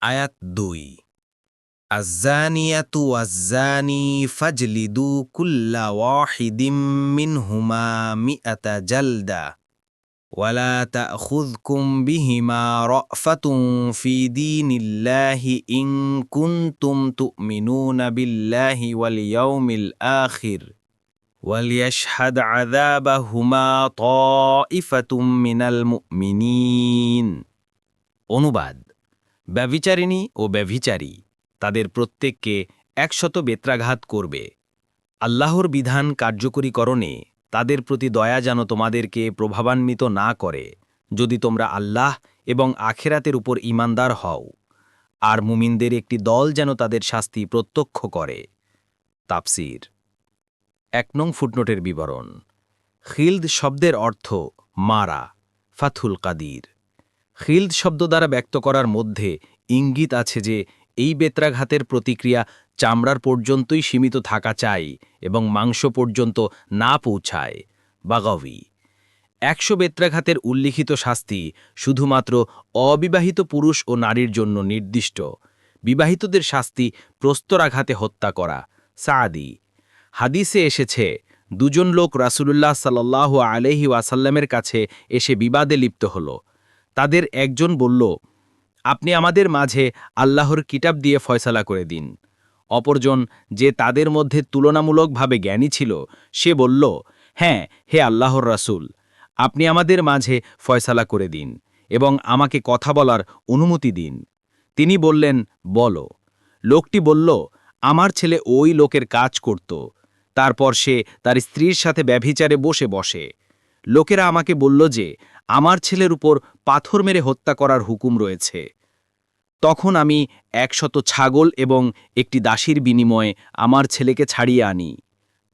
আয়াত ২ আয-যানিয়াতু ওয়াজ-যানি ফাজলিদু কুল্লা ওয়াহিদিম মিনহুমা মিআতা জালদা ওয়ালা তা'খুযকুম বিহিমা রা'ফাতুন ফি দীনিল্লাহি ইন কুনতুম তু'মিনুনা বিল্লাহি ওয়াল ইয়াউমিল আখির ওয়ালিয়াশহাদ আযাবাহুমা তা'iফাতুম মিনাল মুমিনিন। অনুবাদ: ব্যভিচারিণী ও ব্যভিচারী তাদের প্রত্যেককে ১০০ বেত্রাঘাত করবে। আল্লাহর বিধান কার্যকরীকরণে তাদের প্রতি দয়া যেন তোমাদেরকে প্রভাবান্বিত না করে, যদি তোমরা আল্লাহ এবং আখেরাতের উপর ঈমানদার হও। আর মুমিনদের একটি দল যেন তাদের শাস্তি প্রত্যক্ষ করে। তাফসীর। ১ নং ফুটনোটের বিবরণ। খিলদ শব্দের অর্থ মারা, ফাথুল কাদির। খিলদ শব্দ দ্বারা ব্যক্ত করার মধ্যে ইঙ্গিত আছে যে এই বেত্রাঘাতের প্রতিক্রিয়া চামড়ার পর্যন্তই সীমিত থাকা চাই এবং মাংস পর্যন্ত না পৌঁছায়। বাগাভি। ১০০ বেত্রাঘাতের উল্লিখিত শাস্তি শুধুমাত্র অবিবাহিত পুরুষ ও নারীর জন্য নির্দিষ্ট। বিবাহিতদের শাস্তি প্রস্তরাঘাতে হত্যা করা। সাআদি। হাদিসে এসেছে, দুজন লোক রাসূলুল্লাহ সাল্লাল্লাহু আলাইহি ওয়াসাল্লামের কাছে এসে বিবাদে লিপ্ত হল। তাদের একজন বলল, আপনি আমাদের মাঝে আল্লাহর কিতাব দিয়ে ফয়সালা করে দিন। অপরজন, যে তাদের মধ্যে তুলনামূলকভাবে জ্ঞানী ছিল, সে বলল, হ্যাঁ, হে আল্লাহর রাসূল, আপনি আমাদের মাঝে ফয়সালা করে দিন এবং আমাকে কথা বলার অনুমতি দিন। তিনি বললেন, বলো। লোকটি বলল, আমার ছেলে ওই লোকের কাজ করত। তারপর সে তার স্ত্রীর সাথে ব্যভিচারে বসে। লোকেরা আমাকে বলল যে আমার ছেলের উপর পাথর মেরে হত্যা করার হুকুম রয়েছে। তখন আমি ১০০ ছাগল এবং একটি দাসীর বিনিময়ে আমার ছেলেকে ছাড়িয়ে আনি।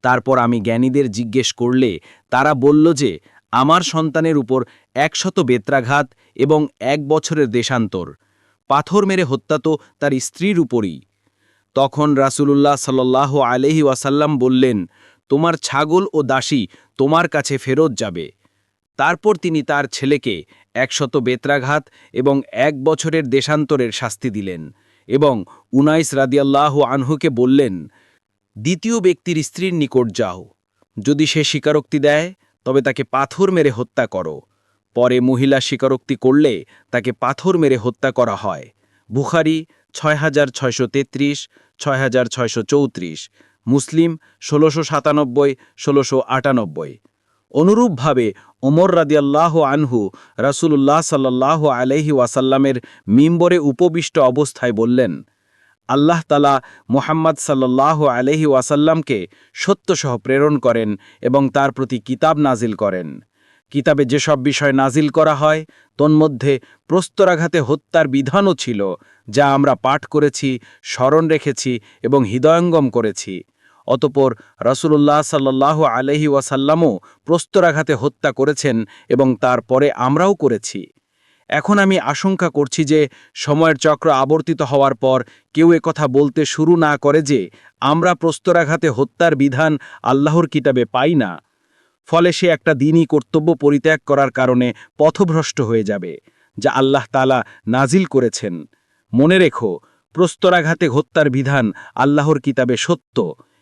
তারপর আমি জ্ঞানীদের জিজ্ঞেস করলে তারা বলল যে আমার সন্তানের উপর ১০০ বেত্রাঘাত এবং ১ বছরের দেশান্তর। পাথর মেরে হত্যা তো তার স্ত্রীর উপরই। তখন রাসূলুল্লাহ সাল্লাল্লাহু আলাইহি ওয়াসাল্লাম বললেন, তোমার ছাগল ও দাসী তোমার কাছে ফেরত যাবে। তারপর তিনি তার ছেলেকে ১০০ বেত্রাঘাত এবং ১ বছরের দেশান্তরের শাস্তি দিলেন এবং উনাইস রাদিয়াল্লাহু আনহুকে বললেন, দ্বিতীয় ব্যক্তির স্ত্রীর নিকট যাও। যদি সে স্বীকারোক্তি দেয় তবে তাকে পাথর মেরে হত্যা করো। পরে মহিলা স্বীকারোক্তি করলে তাকে পাথর মেরে হত্যা করা হয়। বুখারী ৬৬৩৩, ৬৬৩৪, মুসলিম ১৬৯৭, ১৬৯৮। অনুরূপভাবে ওমর রাদিয়াল্লাহু আনহু রাসূলুল্লাহ সাল্লাল্লাহু আলাইহি ওয়াসাল্লামের মিম্বরে উপবিষ্ট অবস্থায় বললেন, আল্লাহ তাআলা মুহাম্মদ সাল্লাল্লাহু আলাইহি ওয়াসাল্লামকে সত্যসহ প্রেরণ করেন এবং তার প্রতি কিতাব নাজিল করেন। কিতাবে যেসব বিষয় নাজিল করা হয় তন্মধ্যে প্রস্তরাঘাতে হত্যার বিধানও ছিল, যা আমরা পাঠ করেছি, স্মরণ রেখেছি এবং হৃদয়ঙ্গম করেছি। অতঃপর রাসূলুল্লাহ সাল্লাল্লাহু আলাইহি ওয়াসাল্লামও প্রস্তরাঘাতে হত্যা করেছেন এবং তারপরে আমরাও করেছি। এখন আমি আশঙ্কা করছি যে সময়ের চক্র আবর্তিত হওয়ার পর কেউ একথা বলতে শুরু না করে যে আমরা প্রস্তরাঘাতে হত্যার বিধান আল্লাহর কিতাবে পাই না। ফলে সে একটা দ্বীনি কর্তব্য পরিত্যাগ করার কারণে পথভ্রষ্ট হয়ে যাবে, যা আল্লাহ তাআলা নাজিল করেছেন। মনে রেখো, প্রস্তরাঘাতে হত্যার বিধান আল্লাহর কিতাবে সত্য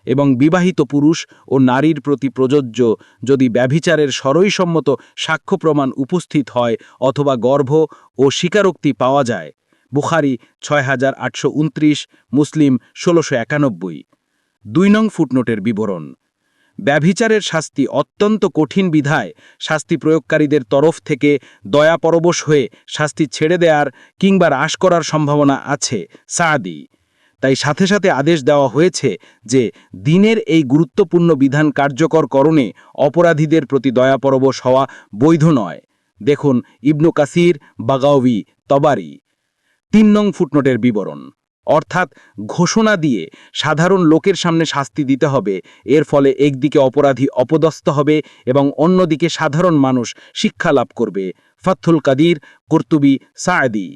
এবং বিবাহিত পুরুষ ও নারীর প্রতি প্রযোজ্য যদি ব্যভিচারের সরৈসম্মত সাক্ষ্য প্রমাণ উপস্থিত হয় অথবা গর্ভ ও স্বীকারোক্তি পাওয়া যায়। বুখারী ৬৮২৯, মুসলিম ১৬৯১। ২ নং ফুটনোটের বিবরণ। ব্যভিচারের শাস্তি অত্যন্ত কঠিন বিধায় শাস্তি প্রয়োগকারীদের তরফ থেকে দয়াপরবশ হয়ে শাস্তি ছেড়ে দেওয়ার কিংবা হ্রাস করার সম্ভাবনা আছে। সাআদি। তাই সাথে সাথে আদেশ দেওয়া হয়েছে যে দ্বীনের এই গুরুত্বপূর্ণ বিধান কার্যকর করণে অপরাধীদের প্রতি দয়াপরবশ হওয়া বৈধ নয়। দেখুন ইবনু কাসির, বাগাওয়ি, তবারি। ৩ নং ফুটনোটের বিবরণ। অর্থাৎ ঘোষণা দিয়ে সাধারণ লোকের সামনে শাস্তি দিতে হবে। এর ফলে একদিকে অপরাধী অপদস্থ হবে এবং অন্যদিকে সাধারণ মানুষ শিক্ষা লাভ করবে। ফাথুল কাদির, কুরতুবী, সাআদি।